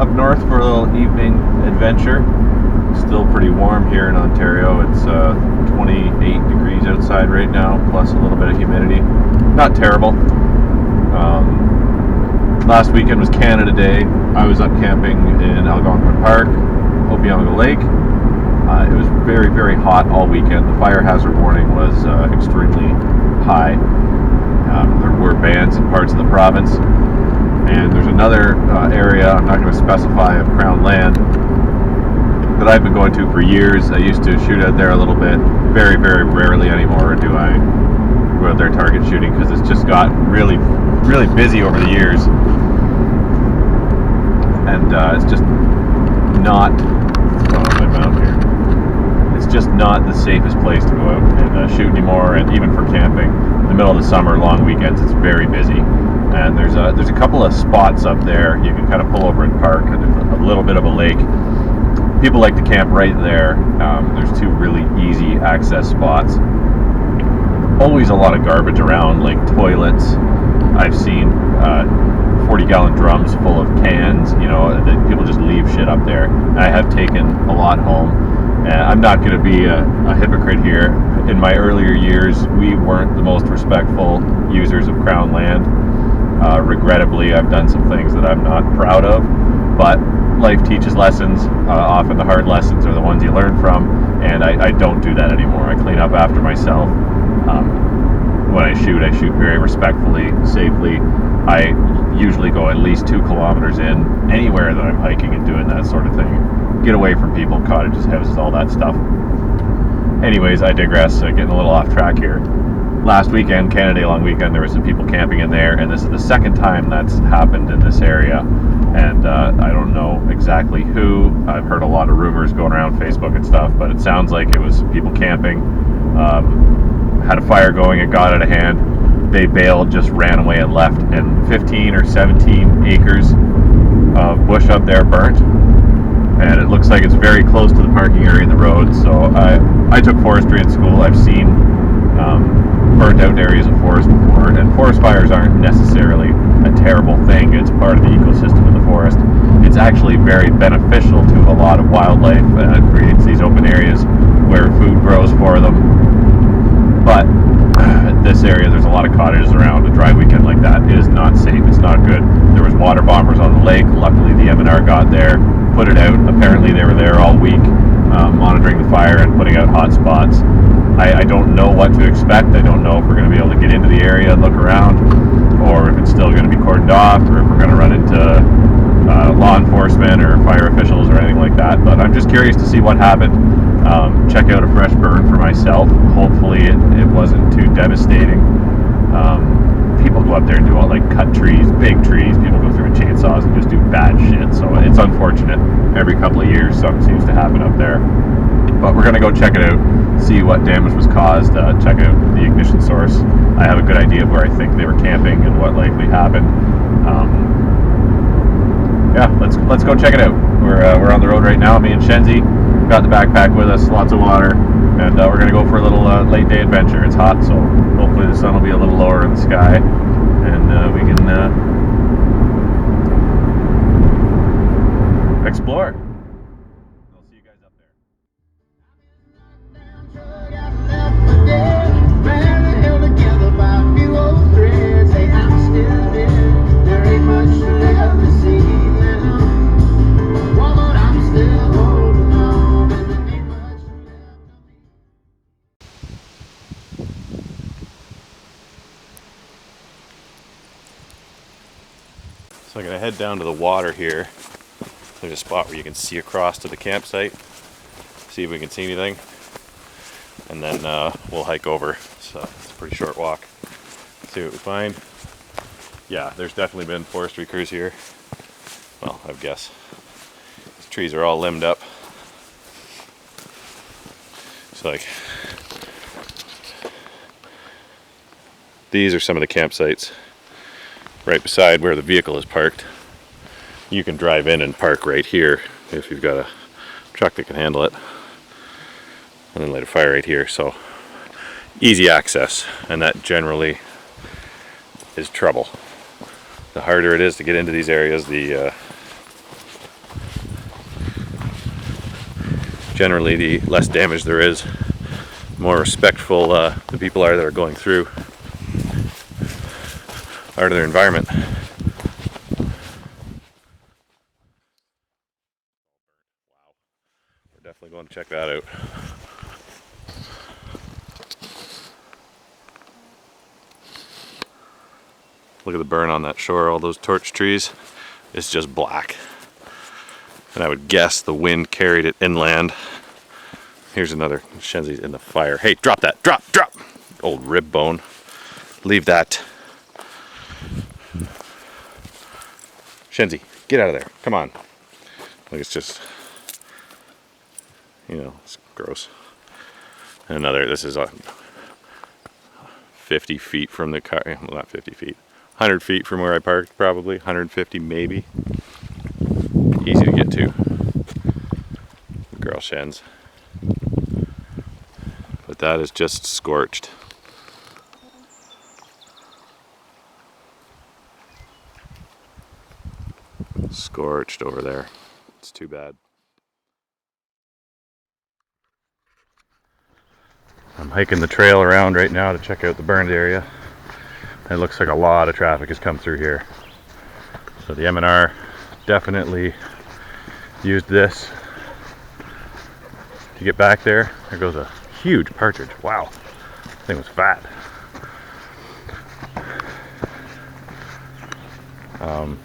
up north for a little evening adventure. Still pretty warm here in Ontario. It's 28 degrees outside right now, plus a little bit of humidity. Not terrible. Last weekend was Canada Day. I was up camping in Algonquin Park, Opeongo Lake. It was very, very hot all weekend. The fire hazard warning was extremely high. There were bans in parts of the province. And there's another area, I'm not going to specify, of Crown land that I've been going to for years. I used to shoot out there a little bit. Very, very rarely anymore do I go out there target shooting because it's just got really, really busy over the years. And it's just not, my mount here. It's just not the safest place to go out and shoot anymore, and even for camping. In the middle of the summer, long weekends, it's very busy. And there's a couple of spots up there you can kind of pull over and park, and there's a little bit of a lake. People like to camp right there. There's two really easy access spots. Always a lot of garbage around, like toilets. I've seen 40-gallon drums full of cans, that people just leave shit up there. I have taken a lot home. I'm not going to be a hypocrite here. In my earlier years, we weren't the most respectful users of Crown land. Regrettably, I've done some things that I'm not proud of, but life teaches lessons. Often the hard lessons are the ones you learn from, and I don't do that anymore. I clean up after myself. When I shoot very respectfully, safely. I usually go at least 2 kilometers in anywhere that I'm hiking and doing that sort of thing. Get away from people, cottages, houses, all that stuff. Anyways, I digress. Getting a little off track here. Last weekend, Canada Day long weekend, there were some people camping in there, and this is the second time that's happened in this area. And I don't know exactly who. I've heard a lot of rumors going around Facebook and stuff, but it sounds like it was people camping. Had a fire going, it got out of hand. They bailed, just ran away and left, and 15 or 17 acres of bush up there burnt. And it looks like it's very close to the parking area in the road. So I took forestry in school. I've seen burnt out areas of forest before, and forest fires aren't necessarily a terrible thing. It's part of the ecosystem of the forest. It's actually very beneficial to a lot of wildlife. It creates these open areas where food grows for them. But this area, there's a lot of cottages around. A dry weekend like that is not safe. It's not good. There was water bombers on the lake. Luckily, the M&R got there, put it out. Apparently, they were there all week, monitoring the fire and putting out hot spots. I don't know what to expect. I don't know if we're going to be able to get into the area and look around, or if it's still going to be cordoned off, or if we're going to run into law enforcement or fire officials or anything like that. But I'm just curious to see what happened. Check out a fresh burn for myself. Hopefully it wasn't too devastating. People go up there and do all, like, cut trees, big trees. People go through with chainsaws and just do bad shit. So it's unfortunate. Every couple of years something seems to happen up there. But we're going to go check it out, see what damage was caused, check out the ignition source. I have a good idea of where I think they were camping and what likely happened. Let's go check it out. We're on the road right now, me and Shenzi. Got the backpack with us, lots of water, and we're going to go for a little late day adventure. It's hot, so hopefully the sun will be a little lower in the sky, and we can explore. I'll see you guys up there. So I'm going to head down to the water here. There's a spot where you can see across to the campsite, see if we can see anything, and then we'll hike over. So it's a pretty short walk. See what we find. Yeah, there's definitely been forestry crews here. Well, I guess. These trees are all limbed up. It's like, these are some of the campsites right beside where the vehicle is parked. You can drive in and park right here if you've got a truck that can handle it, and then light a fire right here. So easy access, and that generally is trouble. The harder it is to get into these areas, the generally the less damage there is, the more respectful the people are that are going through are to their environment. We're definitely going to check that out. Look at the burn on that shore, all those torch trees. It's just black. And I would guess the wind carried it inland. Here's another. Shenzi's in the fire. Hey, drop that. Drop. Old rib bone. Leave that. Shenzi, get out of there. Come on. Like, it's just, you know, it's gross. And another, this is 50 feet from the car. Well, not 50 feet. 100 feet from where I parked, probably. 150 maybe. Easy to get to. Girl shens. But that is just scorched. Scorched over there. It's too bad. I'm hiking the trail around right now to check out the burned area. It looks like a lot of traffic has come through here. So the M&R definitely used this to get back there. There goes a huge partridge. Wow, that thing was fat.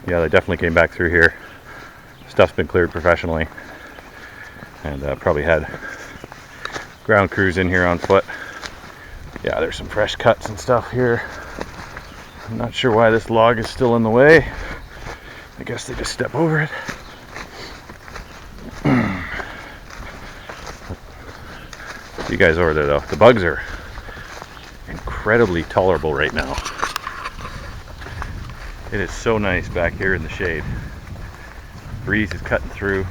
Yeah, they definitely came back through here. Stuff's been cleared professionally, and probably had ground crews in here on foot. Yeah, there's some fresh cuts and stuff here. I'm not sure why this log is still in the way. I guess they just step over it. You guys over there though, the bugs are incredibly tolerable right now. It is so nice back here in the shade. Breeze is cutting through.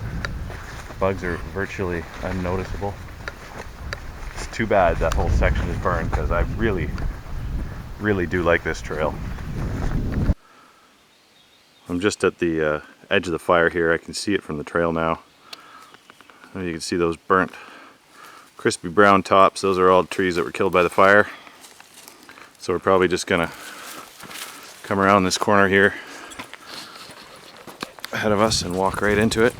Bugs are virtually unnoticeable. It's too bad that whole section is burned, because I really do like this trail. I'm just at the edge of the fire here. I can see it from the trail now. You can see those burnt crispy brown tops. Those are all trees that were killed by the fire. So we're probably just gonna come around this corner here ahead of us and walk right into it.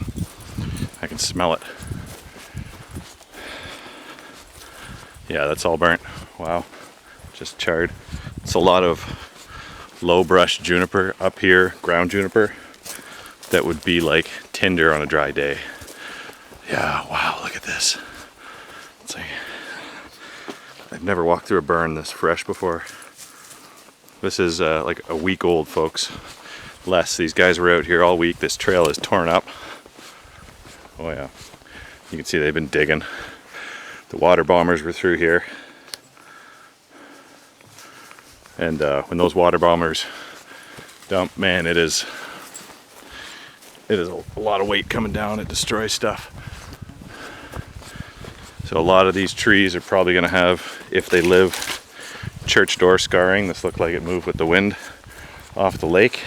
I can smell it. Yeah, that's all burnt. Wow, just charred. It's a lot of low brush juniper up here, ground juniper, that would be like tinder on a dry day. Yeah, wow, look at this. It's like, I've never walked through a burn this fresh before. This is like a week old, folks. Less. These guys were out here all week. This trail is torn up. Oh yeah, you can see they've been digging. The water bombers were through here, and when those water bombers dump, man, it is a lot of weight coming down. It destroys stuff. So a lot of these trees are probably going to have, if they live, church door scarring. This looked like it moved with the wind off the lake.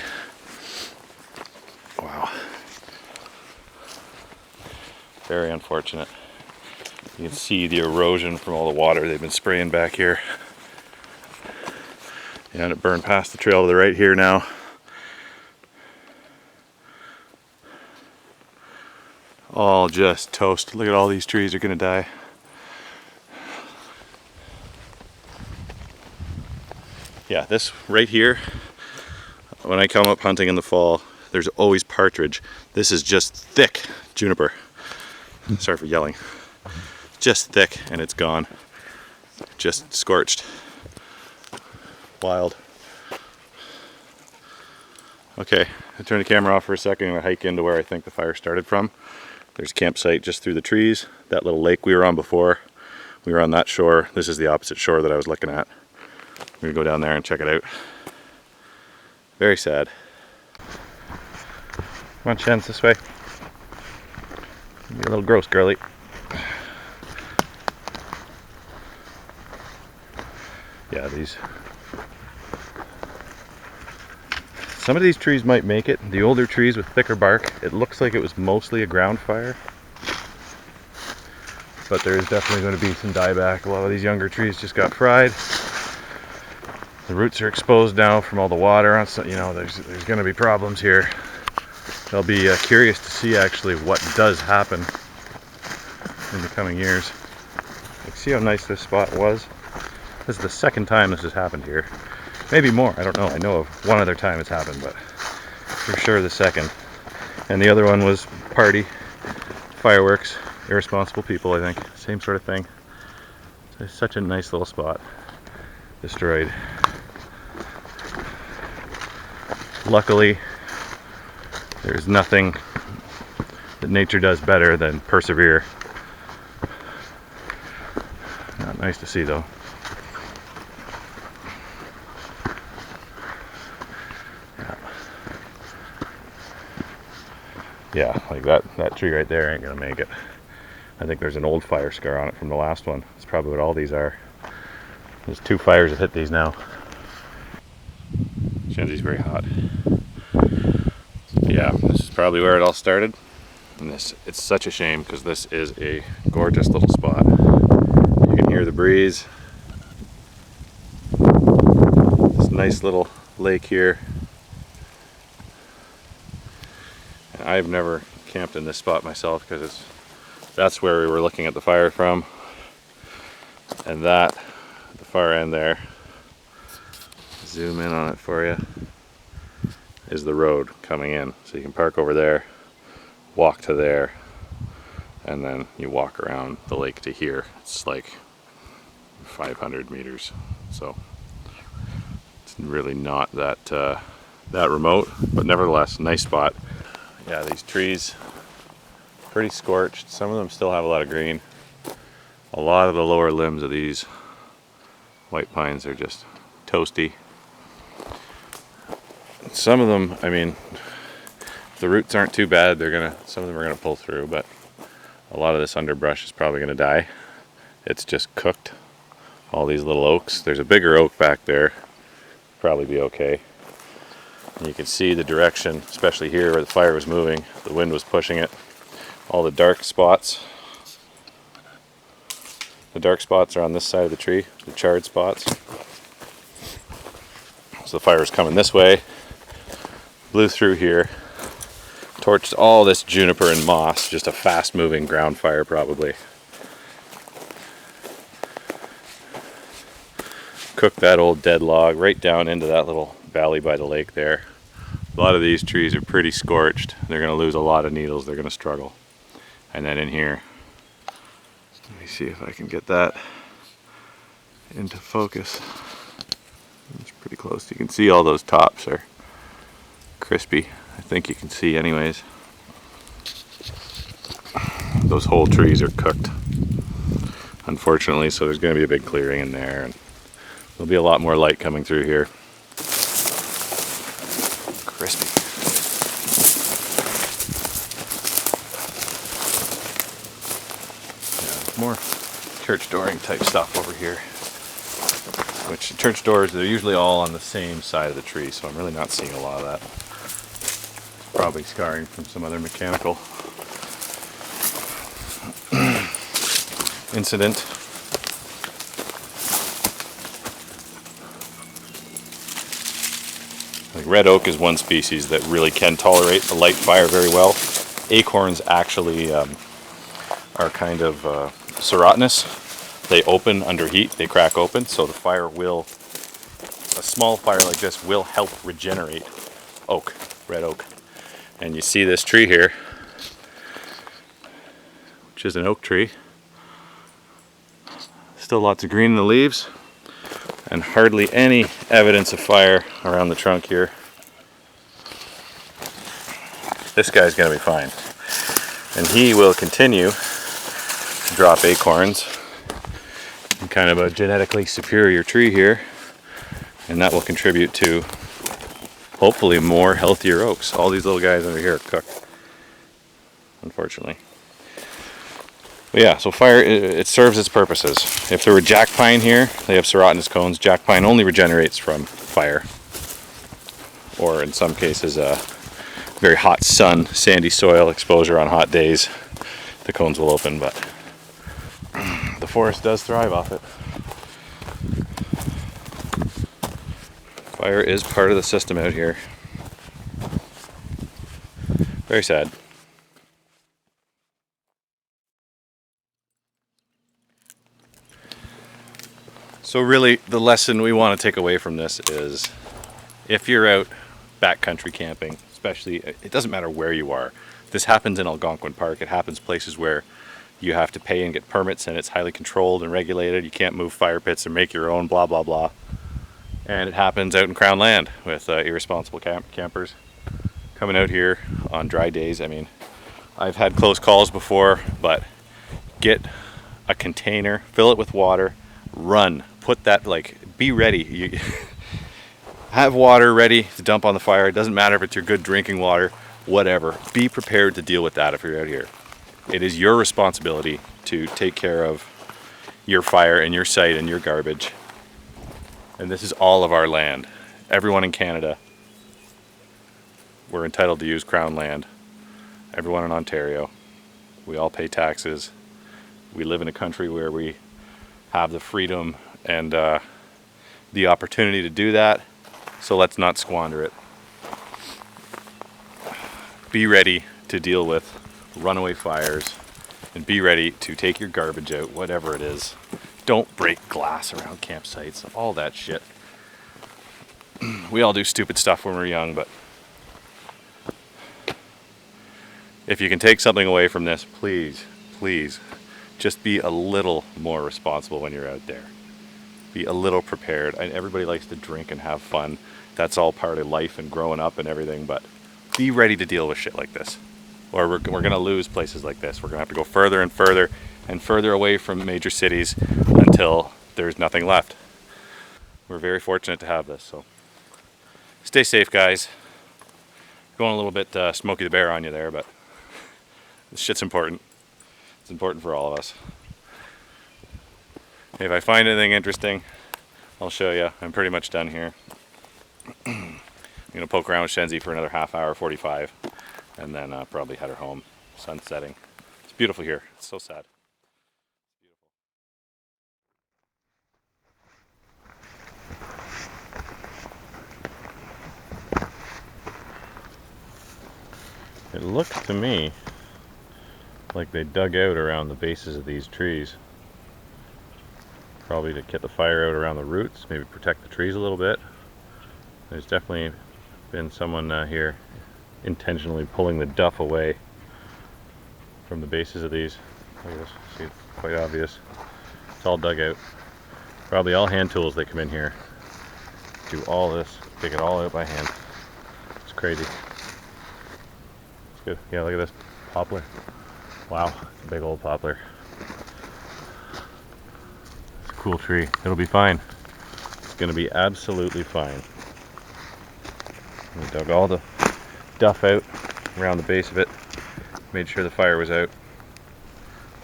Wow. Very unfortunate. You can see the erosion from all the water they've been spraying back here. Yeah, and it burned past the trail to the right here now. All just toast. Look at all these trees are gonna die. Yeah, this right here, when I come up hunting in the fall, there's always partridge. This is just thick juniper. Sorry for yelling. Just thick, and it's gone. Just scorched. Wild. Okay, I turn the camera off for a second and I hike into where I think the fire started from. There's a campsite just through the trees. That little lake we were on before, we were on that shore. This is the opposite shore that I was looking at. We're gonna go down there and check it out. Very sad. Come on, Shens, this way. You're a little gross, girly. Yeah, some of these trees might make it. The older trees with thicker bark, it looks like it was mostly a ground fire. but there is definitely going to be some dieback. A lot of these younger trees just got fried. The roots are exposed now from all the water, so you know there's going to be problems here. I'll be curious to see actually what does happen in the coming years. Like, see how nice this spot was? This is the second time this has happened here. Maybe more, I don't know. I know of one other time it's happened, but for sure the second. And the other one was party, fireworks, irresponsible people, I think. Same sort of thing. It's such a nice little spot. Destroyed. Luckily, there's nothing that nature does better than persevere. Not nice to see though. Yeah, like that tree right there ain't gonna make it. I think there's an old fire scar on it from the last one. That's probably what all these are. There's 2 fires that hit these now. Shenzi's very hot. Yeah, this is probably where it all started. And it's such a shame because this is a gorgeous little spot. You can hear the breeze. This nice little lake here. And I've never camped in this spot myself because that's where we were looking at the fire from. And that, at the far end there, zoom in on it for you, is the road coming in. So you can park over there, walk to there, and then you walk around the lake to here. It's like 500 meters. So it's really not that that remote, but nevertheless, nice spot. Yeah, these trees, pretty scorched. Some of them still have a lot of green. A lot of the lower limbs of these white pines are just toasty. Some of them, I mean, if the roots aren't too bad, some of them are gonna pull through, but a lot of this underbrush is probably gonna die. It's just cooked. All these little oaks. There's a bigger oak back there. Probably be okay. And you can see the direction, especially here where the fire was moving. The wind was pushing it. All the dark spots. The dark spots are on this side of the tree, the charred spots. So the fire was coming this way, blew through here, torched all this juniper and moss, just a fast moving ground fire probably. Cooked that old dead log right down into that little valley by the lake there. A lot of these trees are pretty scorched. They're going to lose a lot of needles. They're going to struggle. And then in here, let me see if I can get that into focus. It's pretty close. You can see all those tops are crispy. I think you can see anyways. Those whole trees are cooked, unfortunately, so there's going to be a big clearing in there, and there'll be a lot more light coming through here. Crispy. Yeah, more church dooring type stuff over here. Which church doors, they're usually all on the same side of the tree, so I'm really not seeing a lot of that. Probably scarring from some other mechanical incident. Like red oak is one species that really can tolerate a light fire very well. Acorns actually are kind of serotinous. They open under heat, they crack open, so the fire will, a small fire like this will help regenerate oak, red oak. And you see this tree here, which is an oak tree. Still lots of green in the leaves, and hardly any evidence of fire around the trunk here. This guy's gonna be fine. And he will continue to drop acorns. Kind of a genetically superior tree here, and that will contribute to hopefully more healthier oaks. All these little guys over here are cooked, unfortunately. But yeah, so fire, it serves its purposes. If there were jack pine here, they have serotinous cones. Jack pine only regenerates from fire, or in some cases very hot sun, sandy soil exposure on hot days. The cones will open, but the forest does thrive off it. Fire is part of the system out here. Very sad. So really, the lesson we want to take away from this is, if you're out backcountry camping, especially, it doesn't matter where you are. This happens in Algonquin Park. It happens places where you have to pay and get permits, and it's highly controlled and regulated. You can't move fire pits or make your own, blah, blah, blah. And it happens out in Crown land with irresponsible campers coming out here on dry days. I mean, I've had close calls before, but get a container, fill it with water, run, put that, like, be ready. You have water ready to dump on the fire. It doesn't matter if it's your good drinking water, whatever. Be prepared to deal with that if you're out here. It is your responsibility to take care of your fire and your site and your garbage. And this is all of our land. Everyone in Canada, we're entitled to use Crown land. Everyone in Ontario, we all pay taxes. We live in a country where we have the freedom and the opportunity to do that, so let's not squander it. Be ready to deal with runaway fires, and be ready to take your garbage out, whatever it is. Don't break glass around campsites, all that shit. We all do stupid stuff when we're young, but if you can take something away from this, please, please, just be a little more responsible when you're out there. Be a little prepared. And everybody likes to drink and have fun. That's all part of life and growing up and everything, but be ready to deal with shit like this. Or we're going to lose places like this. We're going to have to go further and further and further away from major cities until there's nothing left. We're very fortunate to have this, so stay safe, guys. Going a little bit Smokey the Bear on you there, but this shit's important. It's important for all of us. If I find anything interesting, I'll show you. I'm pretty much done here. I'm going to poke around with Shenzi for another half hour, 45, and then probably head her home. Sun's setting. It's beautiful here. It's so sad. It looks to me like they dug out around the bases of these trees. Probably to get the fire out around the roots, maybe protect the trees a little bit. There's definitely been someone here intentionally pulling the duff away from the bases of these. Look at this, see, it's quite obvious. It's all dug out. Probably all hand tools. They come in here, do all this, dig it all out by hand. It's crazy. It's good. Yeah, look at this poplar. Wow, big old poplar. It's a cool tree. It'll be fine. It's going to be absolutely fine. We dug all the duff out around the base of it. Made sure the fire was out.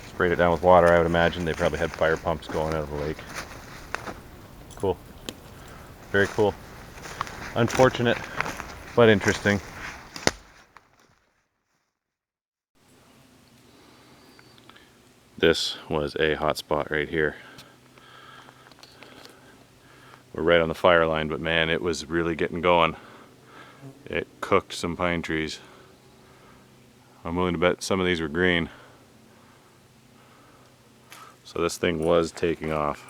Sprayed it down with water, I would imagine. They probably had fire pumps going out of the lake. Cool. Very cool. Unfortunate, but interesting. This was a hot spot right here. We're right on the fire line, but man, it was really getting going. It cooked some pine trees. I'm willing to bet some of these were green. So this thing was taking off.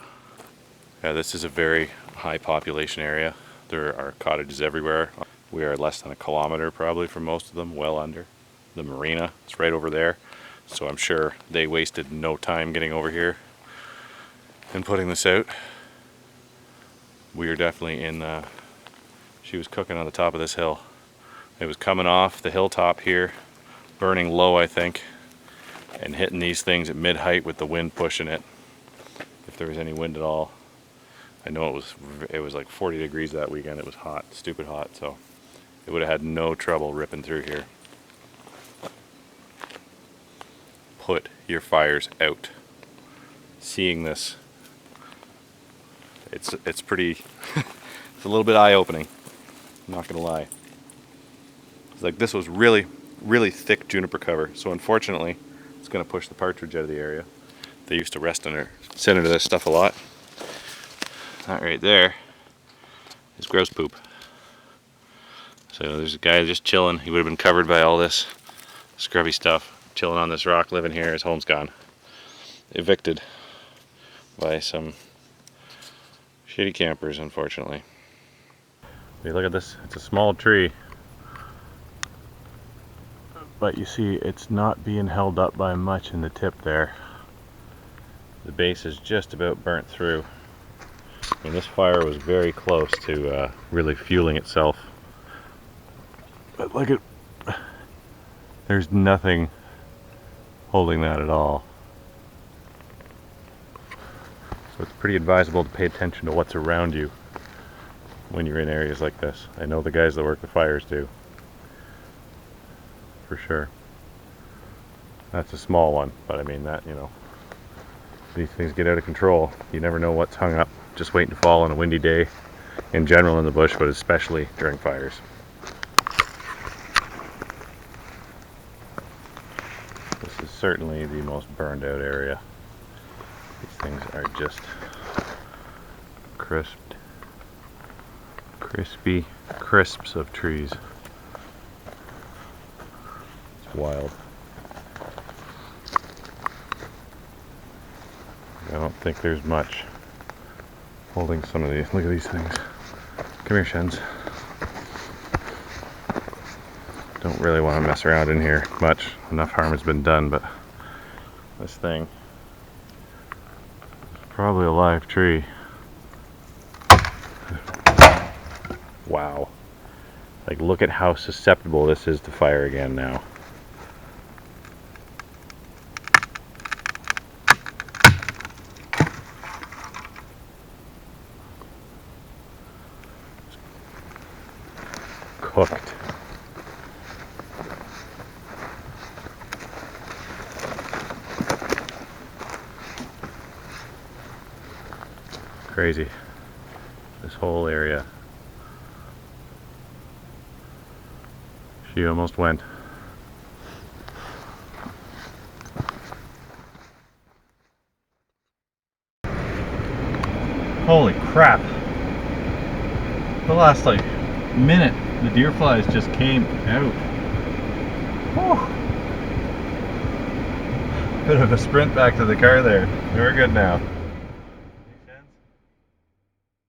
Yeah, this is a very high population area. There are cottages everywhere. We are less than a kilometer probably from most of them, well under. The marina, it's right over there. So I'm sure they wasted no time getting over here and putting this out. We are definitely in, she was cooking on the top of this hill. It was coming off the hilltop here, burning low I think, and hitting these things at mid-height with the wind pushing it, if there was any wind at all. I know it was like 40 degrees that weekend. It was hot, stupid hot, so it would have had no trouble ripping through here. Put your fires out. Seeing this, it's pretty it's a little bit eye-opening, I'm not gonna lie. It's like this was really thick juniper cover, so unfortunately it's gonna push the partridge out of the area. They used to rest under, sit under this stuff a lot. That right there is grouse poop. So there's a guy just chilling. He would have been covered by all this scrubby stuff. Chilling on this rock, living here. His home's gone. Evicted by some shitty campers, unfortunately. Hey, look at this. It's a small tree. But you see, it's not being held up by much in the tip there. The base is just about burnt through. And this fire was very close to really fueling itself. But look at, there's nothing holding that at all. So it's pretty advisable to pay attention to what's around you when you're in areas like this. I know the guys that work the fires do. For sure. That's a small one, but I mean that, you know, these things get out of control. You never know what's hung up, just waiting to fall on a windy day, in general in the bush, but especially during fires. This is certainly the most burned out area. These things are just crispy crisps of trees. It's wild. I don't think there's much holding some of these. Look at these things. Come here, Shens. Don't really want to mess around in here much. Enough harm has been done, but this thing is probably a live tree. Wow. Like, look at how susceptible this is to fire again now. Cooked. Crazy. This whole area. She almost went. Holy crap. The last like minute the deer flies just came out. Whew. Bit of a sprint back to the car there. We're good now.